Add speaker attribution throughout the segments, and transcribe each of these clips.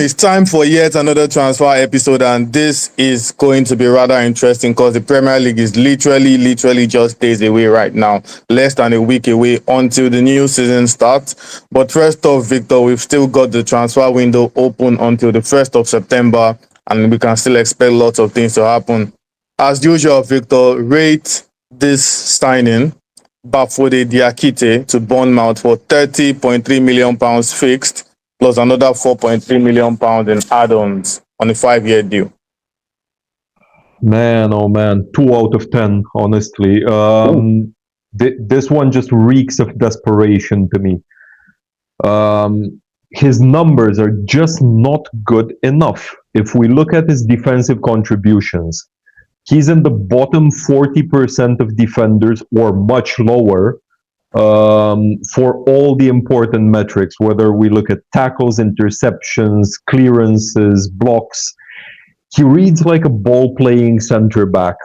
Speaker 1: It's time for yet another transfer episode, and this is going to be rather interesting because the Premier League is literally just days away right now, less than a week away until the new season starts. But first off, Victor, we've still got the transfer window open until the 1st of September, and we can still expect lots of things to happen. As usual, Victor, rate this signing, Bafode Diakite to Bournemouth for £30.3 million fixed, plus another £4.3 million in add-ons on a 5-year deal.
Speaker 2: Man, oh man, 2 out of 10, honestly. This one just reeks of desperation to me. His numbers are just not good enough. If we look at his defensive contributions, he's in the bottom 40% of defenders or much lower for all the important metrics, whether we look at tackles, interceptions, clearances, blocks. He reads like a ball-playing center back.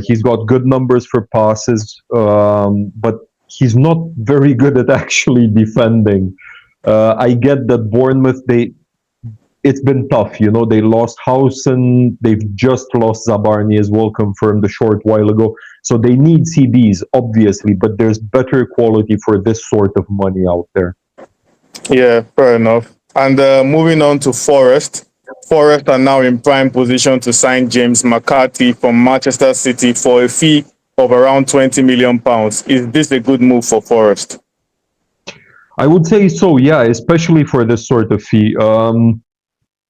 Speaker 2: He's got good numbers for passes, but he's not very good at actually defending. I get that Bournemouth, it's been tough. You know, they lost Housen. They've just lost Zabarni as well, confirmed a short while ago. So they need CBs, obviously, but there's better quality for this sort of money out there.
Speaker 1: Yeah, fair enough. And moving on to Forest. Forest are now in prime position to sign James McCarthy from Manchester City for a fee of around £20 million. Is this a good move for Forest?
Speaker 2: I would say so, yeah, especially for this sort of fee.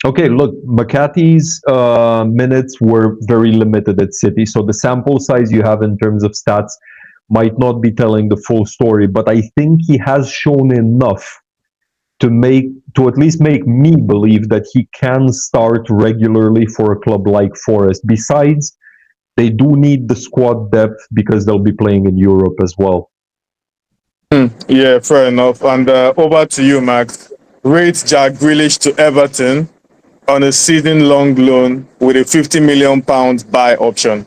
Speaker 2: Okay, look, McCarthy's minutes were very limited at City, so the sample size you have in terms of stats might not be telling the full story, but I think he has shown enough to at least make me believe that he can start regularly for a club like Forest. Besides, they do need the squad depth because they'll be playing in Europe as well.
Speaker 1: Yeah, fair enough. And over to you, Max. Rate Jack Grealish to Everton on a season-long loan with a £50 million buy option.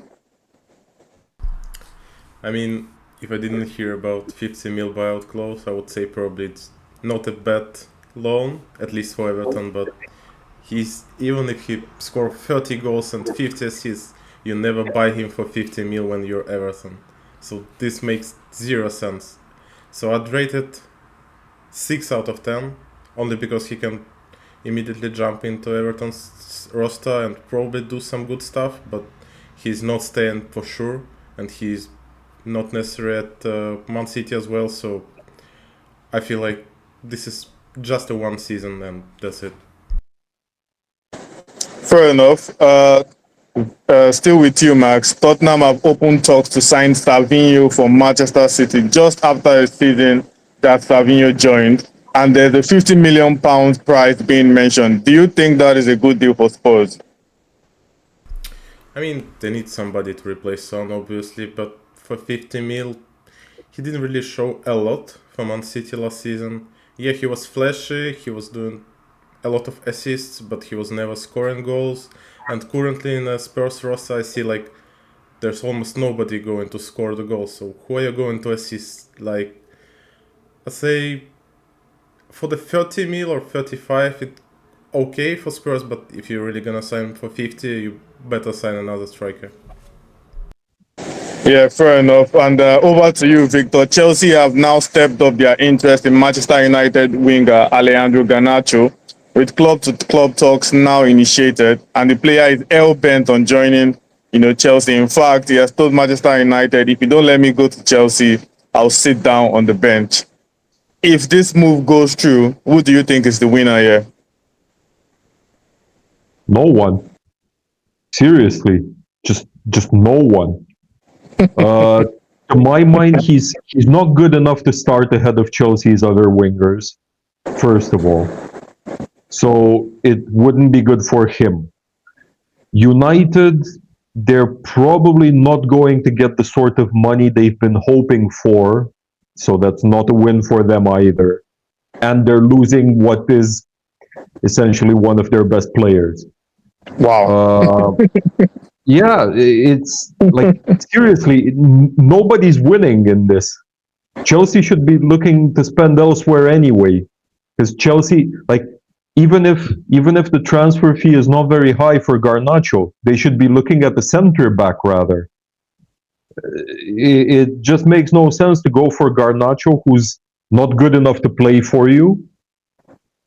Speaker 3: I mean, if I didn't hear about 50 mil buyout clause, I would say probably it's not a bad loan, at least for Everton, but even if he scores 30 goals and 50 assists, you never buy him for 50 mil when you're Everton. So this makes zero sense. So I'd rate it 6 out of 10, only because he can immediately jump into Everton's roster and probably do some good stuff, but he's not staying for sure, and he's not necessary at Man City as well, so I feel like this is just a one season and that's it.
Speaker 1: Fair enough. Still with you, Max. Tottenham have opened talks to sign Savinho from Manchester City just after a season that Savinho joined, and there's a £50 million price being mentioned. Do you think that is a good deal for Spurs?
Speaker 3: I mean, they need somebody to replace Son, obviously, but for 50 mil, he didn't really show a lot for Man City last season. Yeah, he was flashy, he was doing a lot of assists, but he was never scoring goals. And currently in a Spurs roster, I see like there's almost nobody going to score the goals. So who are you going to assist? Like, I say for the 30 mil or 35, it's okay for Spurs, but if you're really gonna sign for 50, you better sign another striker.
Speaker 1: Yeah, fair enough. And over to you, Victor. Chelsea have now stepped up their interest in Manchester United winger Alejandro Garnacho, with club-to-club talks now initiated, and the player is hell-bent on joining, Chelsea. In fact, he has told Manchester United, if you don't let me go to Chelsea, I'll sit down on the bench. If this move goes through, who do you think is the winner here?
Speaker 2: No one. Seriously, just no one. To my mind, he's not good enough to start ahead of Chelsea's other wingers, first of all. So it wouldn't be good for him. United, they're probably not going to get the sort of money they've been hoping for, so that's not a win for them either. And they're losing what is essentially one of their best players.
Speaker 1: Wow.
Speaker 2: Yeah, it's like, seriously, nobody's winning in this. Chelsea should be looking to spend elsewhere anyway. Because Chelsea, like, even if the transfer fee is not very high for Garnacho, they should be looking at the center back rather. It just makes no sense to go for Garnacho, who's not good enough to play for you,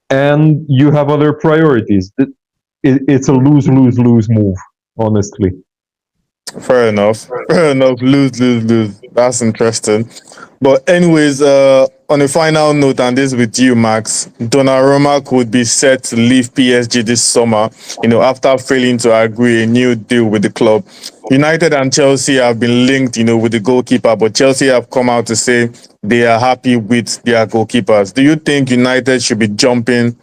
Speaker 2: and you have other priorities. It's a lose lose lose move, honestly.
Speaker 1: Fair enough. Fair enough. Lose, lose, lose. That's interesting. But anyways, on a final note, and this with you, Max, Donnarumma could be set to leave PSG this summer, after failing to agree a new deal with the club. United and Chelsea have been linked, with the goalkeeper, but Chelsea have come out to say they are happy with their goalkeepers. Do you think United should be jumping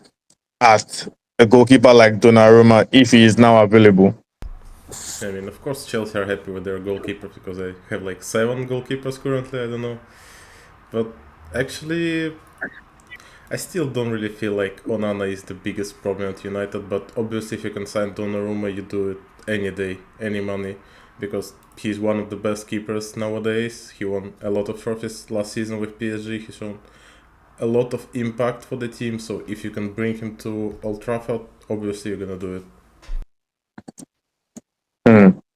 Speaker 1: at a goalkeeper like Donnarumma if he is now available?
Speaker 3: I mean, of course, Chelsea are happy with their goalkeepers because they have like 7 goalkeepers currently. I don't know, but actually, I still don't really feel like Onana is the biggest problem at United. But obviously, if you can sign Donnarumma, you do it any day, any money, because he's one of the best keepers nowadays. He won a lot of trophies last season with PSG. He's shown a lot of impact for the team. So if you can bring him to Old Trafford, obviously you're gonna do it.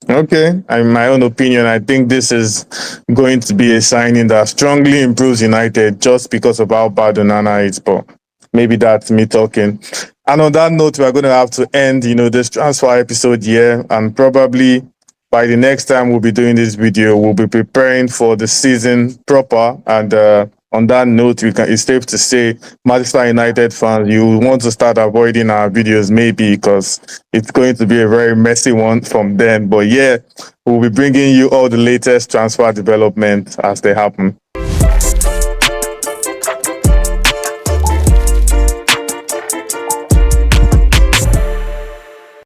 Speaker 1: Okay, in my own opinion, I think this is going to be a signing that strongly improves United just because of how bad Onana is. But maybe that's me talking. And on that note, we're going to have to end, this transfer episode here, and probably by the next time we'll be doing this video, we'll be preparing for the season proper. And on that note, it's safe to say, Manchester United fans, you want to start avoiding our videos maybe because it's going to be a very messy one from then. But yeah, we'll be bringing you all the latest transfer developments as they happen.